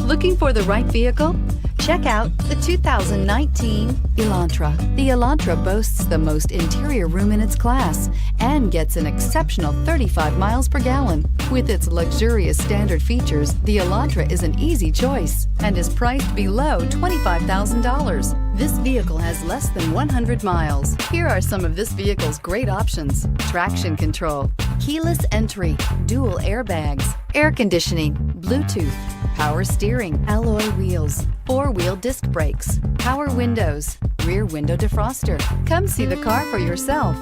Looking for the right vehicle? Check out the 2019 Elantra. The Elantra boasts the most interior room in its class and gets an exceptional 35 miles per gallon. With its luxurious standard features, the Elantra is an easy choice and is priced below $25,000. This vehicle has less than 100 miles. Here are some of this vehicle's great options: traction control, keyless entry, dual airbags, air conditioning, Bluetooth, power steering, alloy wheels, four-wheel disc brakes, power windows, rear window defroster. Come see the car for yourself.